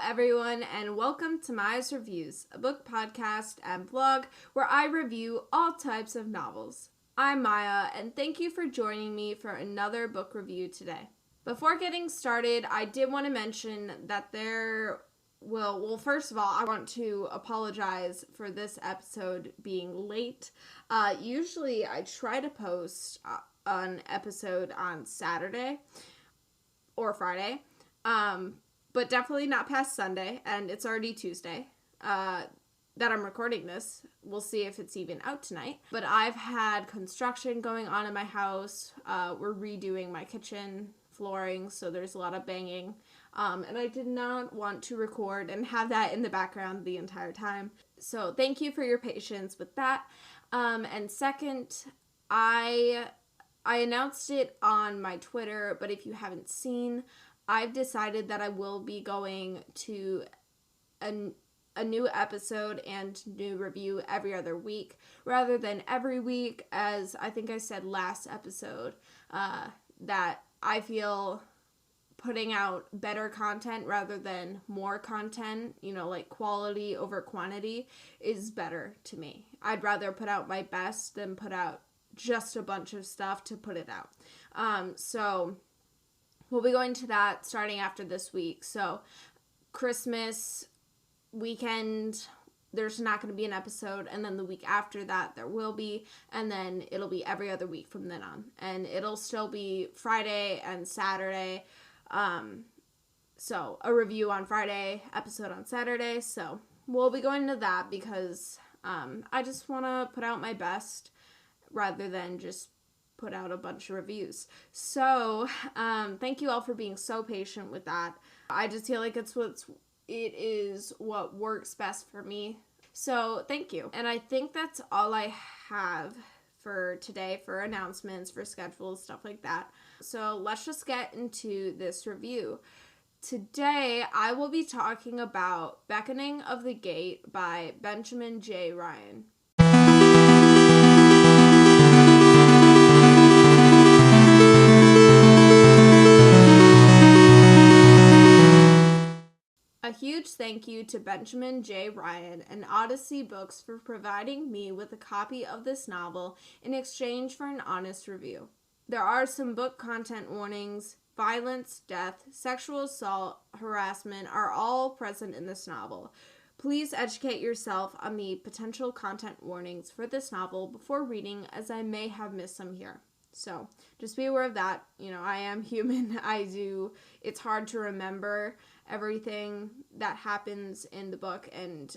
everyone, and welcome to Maya's Reviews, a book podcast and blog where I review all types of novels. I'm Maya, and thank you for joining me for another book review today. Before getting started, I did want to mention that first of all, I want to apologize for this episode being late. Usually I try to post an episode on Saturday or Friday, but definitely not past Sunday, and it's already Tuesday that I'm recording this. We'll see if it's even out tonight. But I've had construction going on in my house. We're redoing my kitchen flooring, so there's a lot of banging. And I did not want to record and have that in the background the entire time. So thank you for your patience with that. And second, I announced it on my Twitter, but if you haven't seen, I've decided that I will be going to a new episode and new review every other week rather than every week, as I think I said last episode, that I feel putting out better content rather than more content, like quality over quantity, is better to me. I'd rather put out my best than put out just a bunch of stuff to put it out. So we'll be going to that starting after this week. So Christmas weekend, there's not going to be an episode, and then the week after that there will be, and then it'll be every other week from then on, and it'll still be Friday and Saturday. So a review on Friday, episode on Saturday. So we'll be going to that because I just want to put out my best rather than just put out a bunch of reviews. So thank you all for being so patient with that. I just feel like it is what works best for me. So thank you. And I think that's all I have for today for announcements, for schedules, stuff like that. So let's just get into this review. Today I will be talking about Beckoning of the Gate by Benjamin J. Ryan. A huge thank you to Benjamin J. Ryan and Odyssey Books for providing me with a copy of this novel in exchange for an honest review. There are some book content warnings. Violence, death, sexual assault, harassment are all present in this novel. Please educate yourself on the potential content warnings for this novel before reading, as I may have missed some here. So just be aware of that. I am human. It's hard to remember everything that happens in the book, and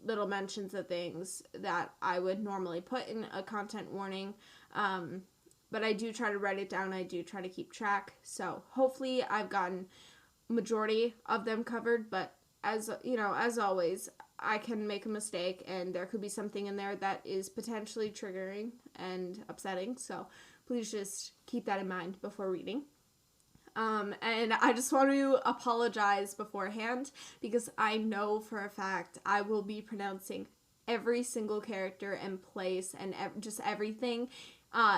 little mentions of things that I would normally put in a content warning. But I do try to write it down. I do try to keep track. So hopefully I've gotten majority of them covered, but as always, I can make a mistake, and there could be something in there that is potentially triggering and upsetting. So please just keep that in mind before reading. And I just want to apologize beforehand because I know for a fact I will be pronouncing every single character and place and just everything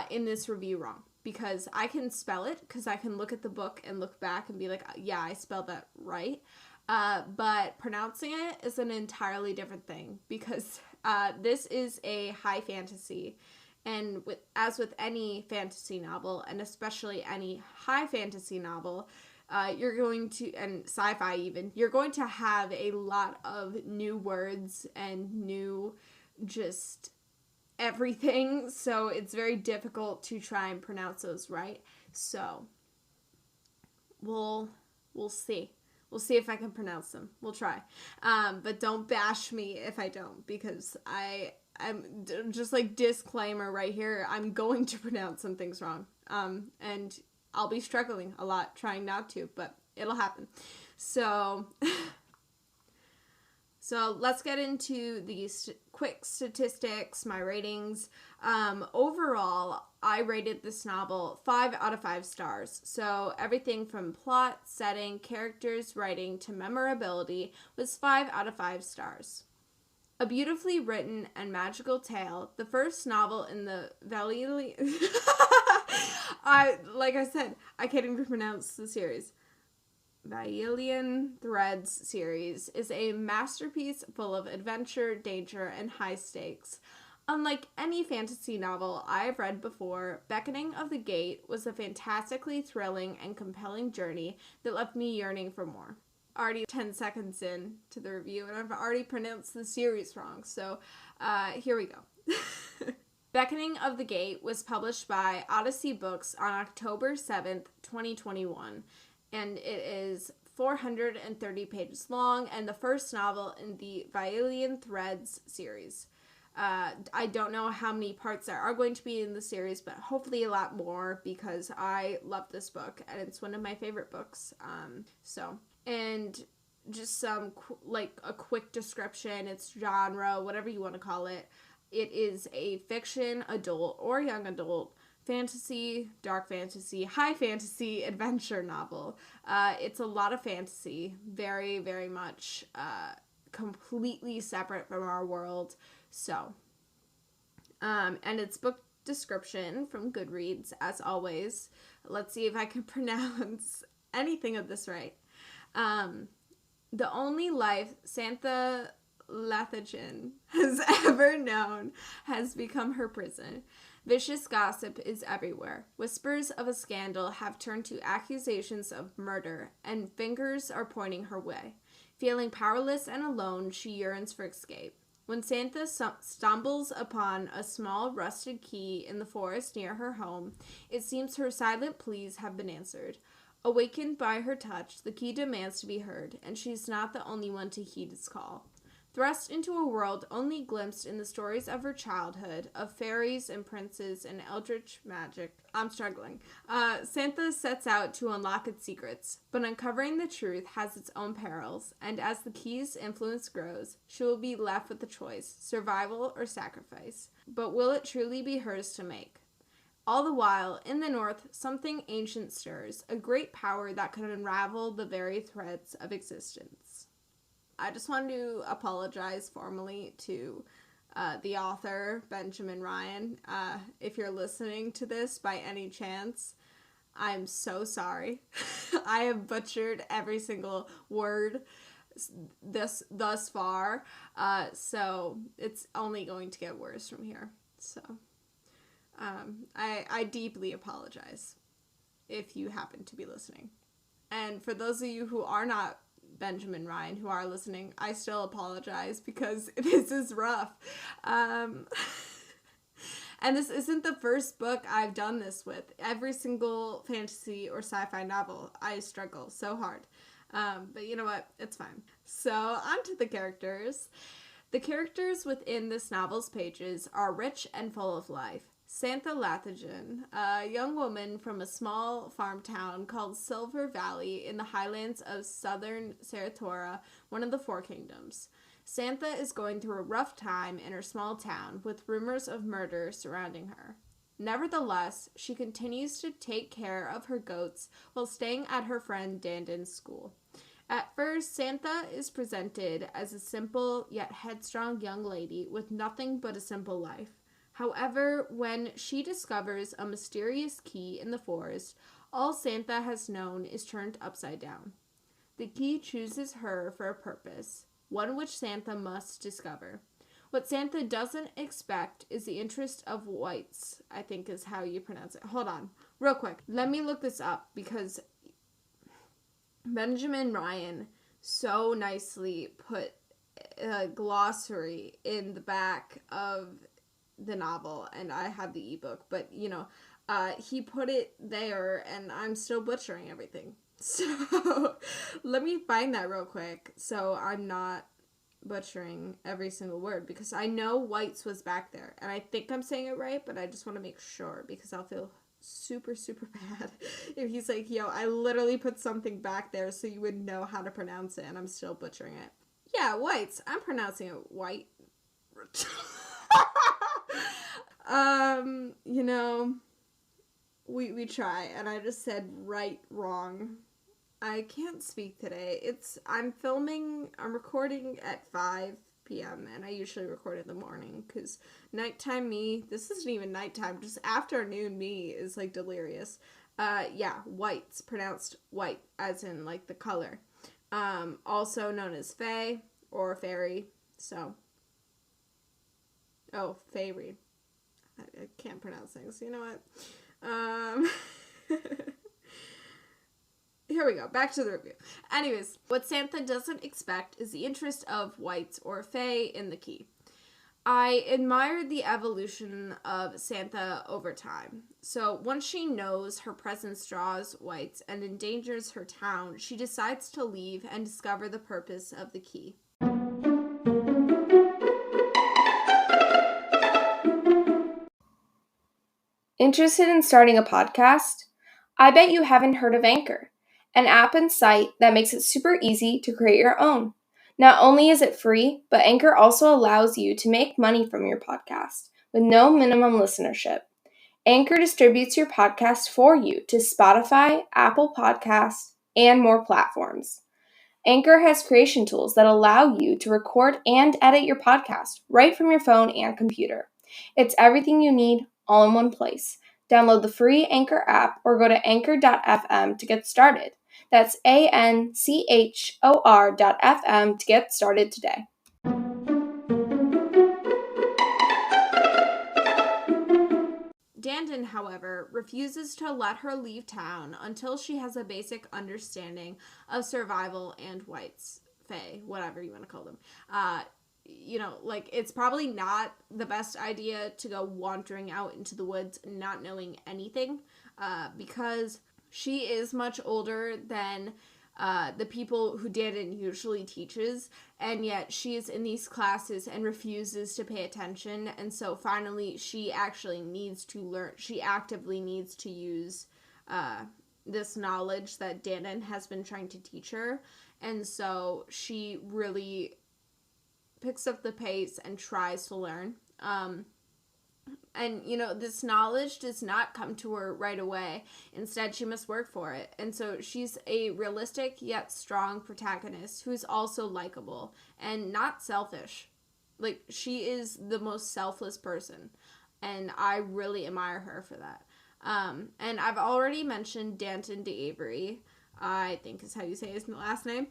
in this review wrong, because I can spell it, because I can look at the book and look back and be like, yeah, I spelled that right. But pronouncing it is an entirely different thing, because this is a high fantasy. And as with any fantasy novel, and especially any high fantasy novel, you're going to, and sci-fi even, you're going to have a lot of new words and new just everything. So it's very difficult to try and pronounce those right. So we'll see. We'll see if I can pronounce them. We'll try. But don't bash me if I don't, because I'm just like disclaimer right here, I'm going to pronounce some things wrong. And I'll be struggling a lot trying not to, but it'll happen. So let's get into these quick statistics, my ratings. Overall, I rated this novel 5 out of 5 stars. So everything from plot, setting, characters, writing, to memorability was 5 out of 5 stars. A beautifully written and magical tale, the first novel in the Vāyilian... like I said, I can't even pronounce the series. Vāyilian Threads series is a masterpiece full of adventure, danger, and high stakes. Unlike any fantasy novel I've read before, Beckoning of the Gate was a fantastically thrilling and compelling journey that left me yearning for more. Already 10 seconds in to the review, and I've already pronounced the series wrong, so here we go. Beckoning of the Gate was published by Odyssey Books on October 7th, 2021, and it is 430 pages long and the first novel in the Vāyilian Threads series. I don't know how many parts there are going to be in the series, but hopefully a lot more because I love this book and it's one of my favorite books. And just some a quick description, its genre, whatever you want to call it. It is a fiction, adult or young adult, fantasy, dark fantasy, high fantasy adventure novel. It's a lot of fantasy, very, very much completely separate from our world. So, and its book description from Goodreads, as always. Let's see if I can pronounce anything of this right. The only life Santa Lathagen has ever known has become her prison. Vicious gossip is everywhere. Whispers of a scandal have turned to accusations of murder, and fingers are pointing her way. Feeling powerless and alone, she yearns for escape. When Santa stumbles upon a small rusted key in the forest near her home, it seems her silent pleas have been answered. Awakened by her touch, the key demands to be heard, and she's not the only one to heed its call. Thrust into a world only glimpsed in the stories of her childhood, of fairies and princes and eldritch magic. I'm struggling. Santa sets out to unlock its secrets, but uncovering the truth has its own perils, and as the key's influence grows, she will be left with the choice, survival or sacrifice. But will it truly be hers to make? All the while, in the north, something ancient stirs, a great power that could unravel the very threads of existence. I just wanted to apologize formally to the author, Benjamin Ryan. If you're listening to this by any chance, I'm so sorry. I have butchered every single word thus far, so it's only going to get worse from here. So I deeply apologize if you happen to be listening. And for those of you who are not Benjamin Ryan, who are listening, I still apologize because this is rough. And this isn't the first book I've done this with. Every single fantasy or sci-fi novel, I struggle so hard. But you know what? It's fine. So, on to the characters. The characters within this novel's pages are rich and full of life. Santa Lathagen, a young woman from a small farm town called Silver Valley in the highlands of southern Saratora, one of the Four Kingdoms. Santa is going through a rough time in her small town with rumors of murder surrounding her. Nevertheless, she continues to take care of her goats while staying at her friend Dandon's school. At first, Santa is presented as a simple yet headstrong young lady with nothing but a simple life. However, when she discovers a mysterious key in the forest, all Santa has known is turned upside down. The key chooses her for a purpose, one which Santa must discover. What Santa doesn't expect is the interest of whites, I think is how you pronounce it. Hold on, real quick. Let me look this up because Benjamin Ryan so nicely put a glossary in the back of the novel, and I have the ebook, but he put it there and I'm still butchering everything. So let me find that real quick so I'm not butchering every single word, because I know whites was back there and I think I'm saying it right, but I just want to make sure because I'll feel super, super bad if he's like, yo, I literally put something back there so you would know how to pronounce it and I'm still butchering it. Yeah, whites. I'm pronouncing it white. We try, and I just said wrong. I can't speak today. I'm recording at 5 p.m. and I usually record in the morning because nighttime me, this isn't even nighttime, just afternoon me is like delirious. whites, pronounced white, as in, like, the color. Also known as fae or fairy, so. Oh, fairy. I can't pronounce things, you know what? Here we go, back to the review. Anyways, what Santha doesn't expect is the interest of whites or fae in the key. I admired the evolution of Santha over time. So once she knows her presence draws whites and endangers her town, she decides to leave and discover the purpose of the key. Interested in starting a podcast? I bet you haven't heard of Anchor, an app and site that makes it super easy to create your own. Not only is it free, but Anchor also allows you to make money from your podcast with no minimum listenership. Anchor distributes your podcast for you to Spotify, Apple Podcasts, and more platforms. Anchor has creation tools that allow you to record and edit your podcast right from your phone and computer. It's everything you need all in one place. Download the free Anchor app or go to anchor.fm to get started. That's ANCHOR.FM to get started today. Danton, however, refuses to let her leave town until she has a basic understanding of survival and whites, fae, whatever you want to call them. It's probably not the best idea to go wandering out into the woods not knowing anything, because she is much older than the people who Danton usually teaches, and yet she is in these classes and refuses to pay attention, and so finally she actually needs to learn. She actively needs to use this knowledge that Danton has been trying to teach her, and so she really picks up the pace and tries to learn. And, this knowledge does not come to her right away. Instead, she must work for it. And so she's a realistic yet strong protagonist who is also likable and not selfish. Like, she is the most selfless person. And I really admire her for that. And I've already mentioned Danton d'Avery, I think is how you say his last name,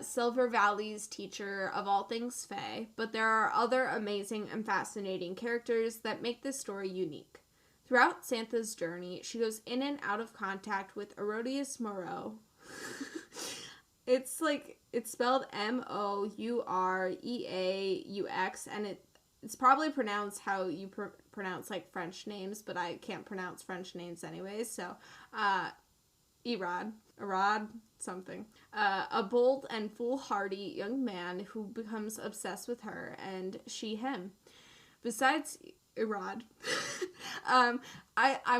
Silver Valley's teacher of all things fae, but there are other amazing and fascinating characters that make this story unique. Throughout Santha's journey, she goes in and out of contact with Erodius Moreau. It's spelled Moureaux, and it's probably pronounced how you pronounce, like, French names, but I can't pronounce French names anyways, so, Arad, something. A bold and foolhardy young man who becomes obsessed with her, and she him. Besides Arad, I'm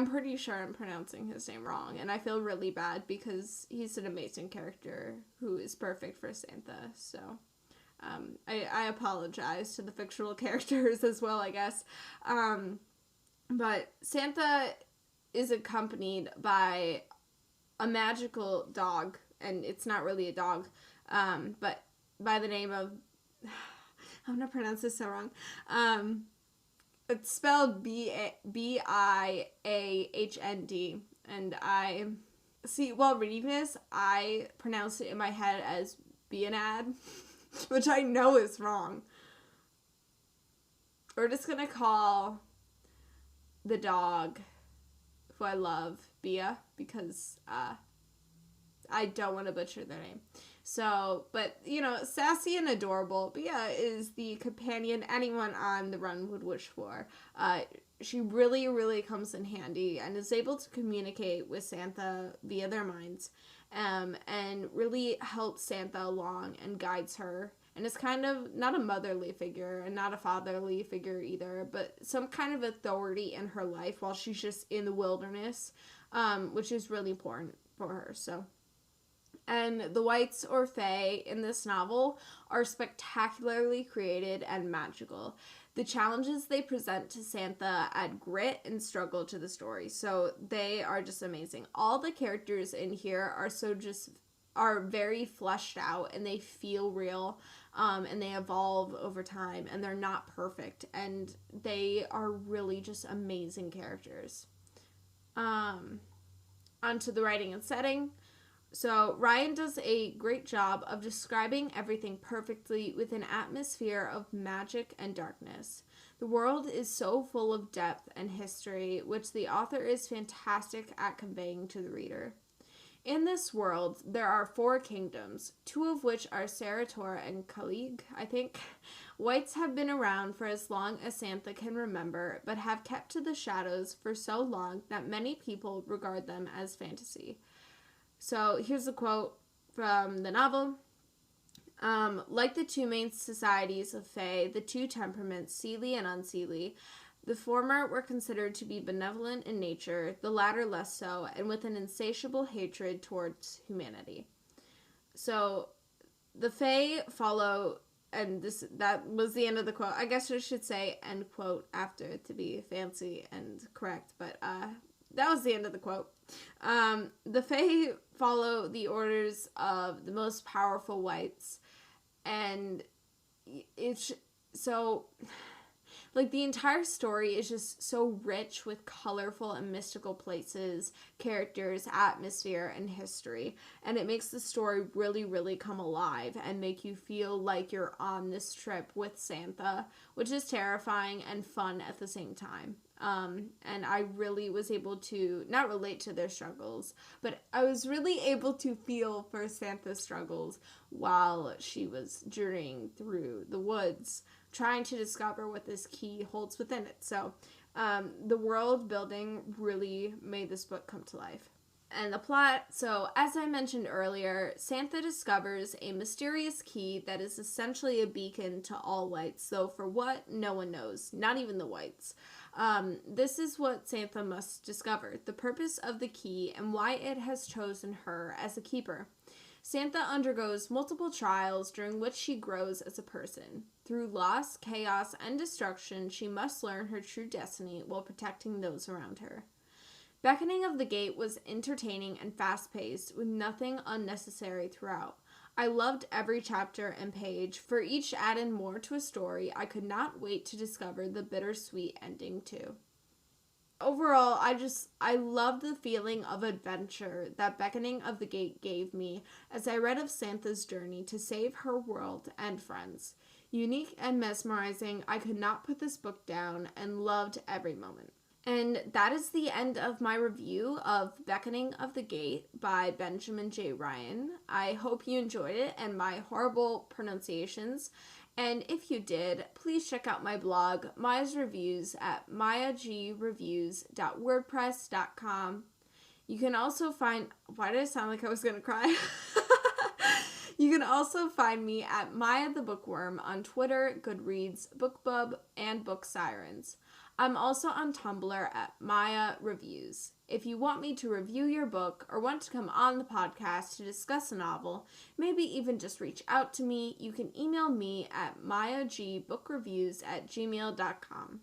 pretty sure I'm pronouncing his name wrong, and I feel really bad because he's an amazing character who is perfect for Santha, so I apologize to the fictional characters as well, I guess. But Santha is accompanied by a magical dog, and it's not really a dog, but by the name of, I'm gonna pronounce this so wrong, it's spelled Biahnd, and while reading this, I pronounced it in my head as Bianad, which I know is wrong. We're just gonna call the dog, who I love, Bia, because I don't want to butcher their name. So, but, sassy and adorable, Bia is the companion anyone on the run would wish for. She really, really comes in handy and is able to communicate with Santha via their minds, and really helps Santha along and guides her. And is kind of not a motherly figure and not a fatherly figure either, but some kind of authority in her life while she's just in the wilderness, which is really important for her. So, and the whites or fae in this novel are spectacularly created and magical. The challenges they present to Santha add grit and struggle to the story, so they are just amazing. All the characters in here are very fleshed out, and they feel real, and they evolve over time, and they're not perfect, and they are really just amazing characters. Onto the writing and setting. So Ryan does a great job of describing everything perfectly with an atmosphere of magic and darkness. The world is so full of depth and history, which the author is fantastic at conveying to the reader. In this world, there are 4 kingdoms, 2 of which are Sarator and Kalig, I think. Whites have been around for as long as Santha can remember, but have kept to the shadows for so long that many people regard them as fantasy. So here's a quote from the novel. Like the 2 main societies of Fae, the 2 temperaments, seelie and unseelie, the former were considered to be benevolent in nature, the latter less so, and with an insatiable hatred towards humanity. So the Fae follow, and that was the end of the quote. I guess I should say end quote after to be fancy and correct, but that was the end of the quote. The Fae follow the orders of the most powerful whites, and it's so, like, the entire story is just so rich with colorful and mystical places, characters, atmosphere, and history, and it makes the story really, really come alive and make you feel like you're on this trip with Santha, which is terrifying and fun at the same time. And I really was able to not relate to their struggles, but I was really able to feel for Santha's struggles while she was journeying through the woods, trying to discover what this key holds within it. So the world building really made this book come to life. And the plot, so as I mentioned earlier, Santha discovers a mysterious key that is essentially a beacon to all whites, though for what, no one knows, not even the whites. This is what Santha must discover, the purpose of the key and why it has chosen her as a keeper. Santha undergoes multiple trials during which she grows as a person. Through loss, chaos, and destruction, she must learn her true destiny while protecting those around her. Beckoning of the Gate was entertaining and fast-paced, with nothing unnecessary throughout. I loved every chapter and page. For each added more to a story, I could not wait to discover the bittersweet ending too. Overall, I loved the feeling of adventure that Beckoning of the Gate gave me as I read of Santha's journey to save her world and friends. Unique and mesmerizing, I could not put this book down and loved every moment. And that is the end of my review of Beckoning of the Gate by Benjamin J. Ryan. I hope you enjoyed it and my horrible pronunciations. And if you did, please check out my blog, Maya's Reviews, at mayagreviews.wordpress.com. You can also find... Why did I sound like I was going to cry? You can also find me at Maya the Bookworm on Twitter, Goodreads, BookBub, and Book Sirens. I'm also on Tumblr at Maya Reviews. If you want me to review your book or want to come on the podcast to discuss a novel, maybe even just reach out to me, you can email me at mayagbookreviews@gmail.com.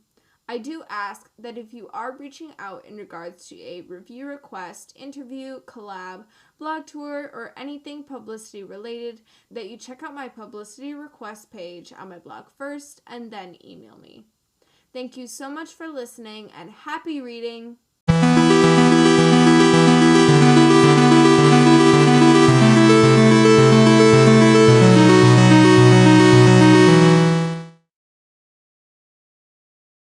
I do ask that if you are reaching out in regards to a review request, interview, collab, blog tour, or anything publicity related, that you check out my publicity request page on my blog first and then email me. Thank you so much for listening and happy reading!